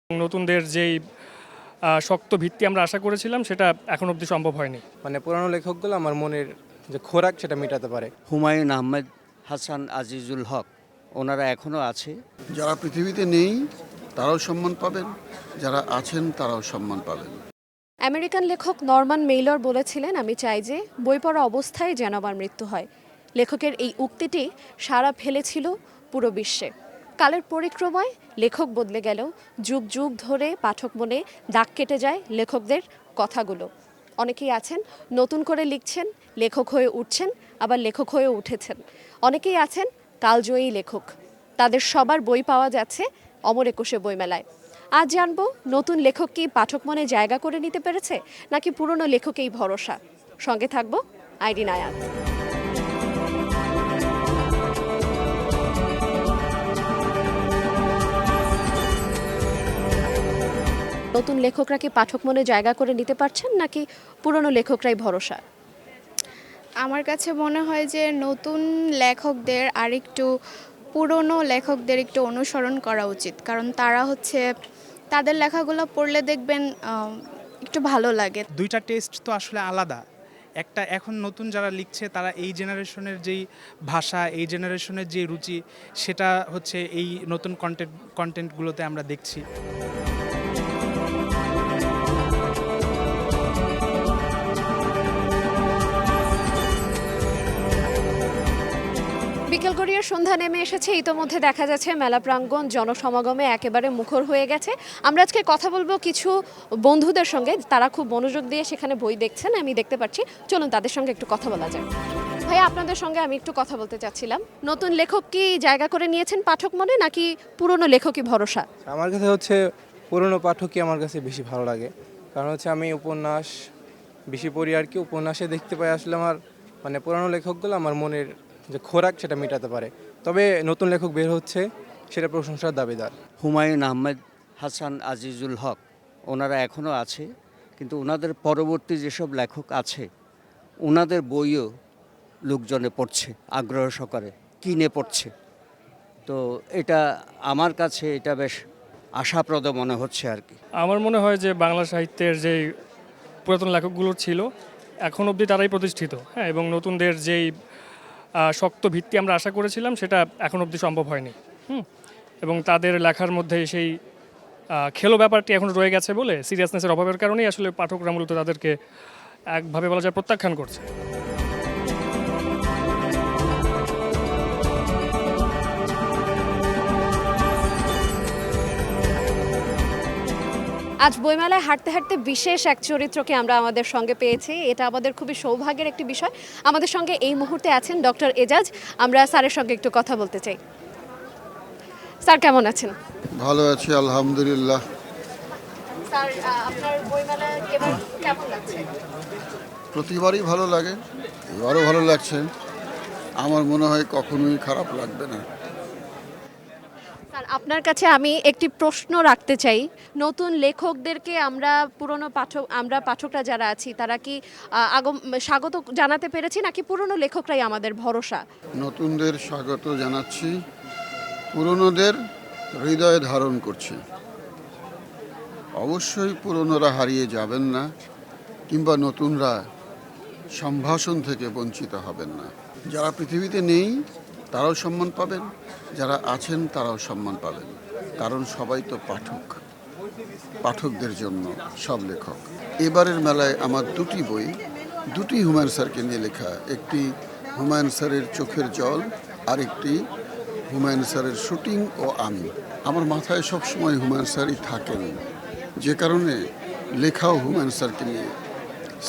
নতুনদের যেই শক্ত ভিত্তি আমরা আশা করেছিলাম সেটা এখন অবধি সম্ভব হয়নি। মানে পুরানো লেখকগুলো আমার মনের যে খোরাক সেটা মেটাতে পারে। হুমায়ুন আহমেদ, হাসান আজিজুল হক, ওনারা এখনও আছে। যারা পৃথিবীতে নেই তারাও সম্মান পাবেন, যারা আছেন তারাও সম্মান পাবেন। আমেরিকান লেখক নরমান মেইলর বলেছিলেন, আমি চাই যে বই পড়া অবস্থায় যেন আমার মৃত্যু হয়। লেখকের এই উক্তিটি সাড়া ফেলেছিল পুরো বিশ্বে। কালের পরিক্রমায় লেখক বদলে গেলেও যুগ যুগ ধরে পাঠক মনে দাগ কেটে যায় লেখকদের কথাগুলো। অনেকেই আছেন নতুন করে লিখছেন, লেখক হয়ে উঠছেন, আবার লেখক হয়ে উঠেছেন। অনেকেই আছেন কালজয়ী লেখক, তাদের সবার বই পাওয়া যাচ্ছে অমর একুশে বইমেলায়। আজ জানবো নতুন লেখক কি পাঠক মনে জায়গা করে নিতে পেরেছে, নাকি পুরনো লেখকেই ভরসা। সঙ্গে থাকবো আইরিন আয়াত। নতুন লেখকরা কি পাঠক মনে জায়গা করে নিতে পারছেন, নাকি পুরনো লেখকরাই ভরসা? আমার কাছে মনে হয় যে নতুন লেখকদের আরেকটু পুরনো লেখকদের একটু অনুসরণ করা উচিত, কারণ তারা তাদের লেখাগুলো পড়লে দেখবেন একটু ভালো লাগে। দুইটা টেস্ট তো আসলে আলাদা। একটা এখন নতুন যারা লিখছে তারা এই জেনারেশনের যেই ভাষা, এই জেনারেশনের যে রুচি, সেটা এই নতুন কন্টেন্টগুলোতে আমরা দেখছি। বিকেল গড়িয়ার সন্ধ্যা নেমে এসেছে, ইতোমধ্যে দেখা যাচ্ছে মেলা প্রাঙ্গণ জনসমাগমে একেবারে মুখর হয়ে গেছে। আমরা আজকে কথা বলবো কিছু বন্ধুদের সঙ্গে, তারা খুব মনোযোগ দিয়ে সেখানে বই দেখছেন, আমি দেখতে পাচ্ছি। চলুন তাদের সঙ্গে একটু কথা বলা যায়। ভাইয়া, আপনাদের সঙ্গে আমি একটু কথা বলতে চাচ্ছিলাম। নতুন লেখক কি জায়গা করে নিয়েছেন পাঠক মনে, নাকি পুরনো লেখকই ভরসা? আমার কাছে পুরনো পাঠকই আমার কাছে বেশি ভালো লাগে, কারণ আমি উপন্যাস বেশি পড়ি আর কি। উপন্যাসে দেখতে পাই আসলে আমার মানে পুরানো লেখকগুলো আমার মনের যে খোরাক সেটা মেটাতে পারে। তবে নতুন লেখক বের হচ্ছে, সেটা প্রশংসার দাবিদার। হুমায়ুন আহমেদ, হাসান আজিজুল হক, ওনারা এখনও আছে, কিন্তু ওনাদের পরবর্তী যেসব লেখক আছে ওনাদের বইও লোকজনে পড়ছে, আগ্রহ সহকারে কিনে পড়ছে। তো এটা আমার কাছে এটা বেশ আশাপ্রদ মনে হচ্ছে আর কি। আমার মনে হয় যে বাংলা সাহিত্যের যে পুরাতন লেখকগুলো ছিল এখন অবধি তারাই প্রতিষ্ঠিত, হ্যাঁ, এবং নতুনদের যেই শক্ত ভিত্তি আমরা আশা করেছিলাম সেটা এখন অবধি সম্ভব হয়নি। এবং তাদের লেখার মধ্যে সেই খেলো ব্যাপারটি এখন রয়ে গেছে বলে সিরিয়াসনেসের অভাবের কারণেই আসলে পাঠকরা মূলত তাদেরকে একভাবে বলা যায় প্রত্যাখ্যান করছে। আজ বইমেলায় হাঁটতে হাঁটতে বিশেষ এক চরিত্রকে আমরা আমাদের সঙ্গে পেয়েছি, এটা আমাদের খুবই সৌভাগ্যের একটি বিষয়। আমাদের সঙ্গে এই মুহূর্তে আছেন ডক্টর এজাজ। আমরা স্যারের সঙ্গে একটু কথা বলতে চাই। স্যার, কেমন আছেন? ভালো আছি, আলহামদুলিল্লাহ। স্যার, আপনার বইমেলা এবার কেমন লাগছে? প্রতিবারই ভালো লাগে, এবারও ভালো লাগছে। আমার মনে হয় কখনোই খারাপ লাগবে না। স্যার, আপনার কাছে আমি একটি প্রশ্ন রাখতে চাই। নতুন লেখকদেরকে আমরা পাঠকরা যারা আছি তারা কি স্বাগত জানাতে পেরেছি, নাকি পুরনো লেখকরাই আমাদের ভরসা? নতুনদের স্বাগত জানাচ্ছি, পুরনোদের হৃদয়ে ধারণ করছি। অবশ্যই পুরনোরা হারিয়ে যাবেন না, কিংবা নতুনরা সম্ভাষণ থেকে বঞ্চিত হবেন না। যারা পৃথিবীতে নেই তারাও সম্মান পাবেন, যারা আছেন তারাও সম্মান পাবেন, কারণ সবাই তো পাঠক। পাঠকদের জন্য সব লেখক। এবারের মেলায় আমার দুটি বই, দুটি হুমায়ুন স্যারকে নিয়ে লেখা। একটি হুমায়ুন স্যারের চোখের জল, আর একটি হুমায়ুন স্যারের শুটিং ও আমি। আমার মাথায় সবসময় হুমায়ুন স্যারই থাকেন, যে কারণে লেখাও হুমায়ুন স্যারকে নিয়ে।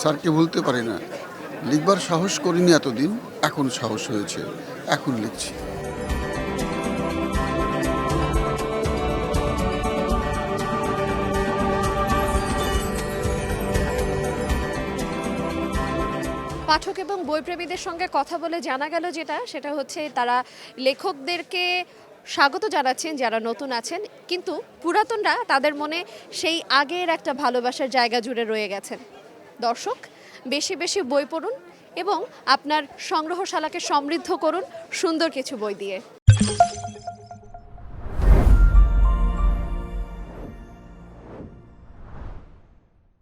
স্যারকে বলতে পারি না, লিখবার সাহস করিনি এতদিন, এখন সাহস হয়েছে, এখন লিখছি। পাঠক এবং বইপ্রেমীদের সঙ্গে কথা বলে জানা গেল সেটা হচ্ছে তারা লেখকদেরকে স্বাগত জানাচ্ছেন যারা নতুন আছেন, কিন্তু পুরাতনরা তাদের মনে সেই আগের একটা ভালোবাসার জায়গা জুড়ে রয়ে গেছেন। দর্শক, বেশি বেশি বই পড়ুন এবং আপনার সংগ্রহশালাকে সমৃদ্ধ করুন সুন্দর কিছু বই দিয়ে।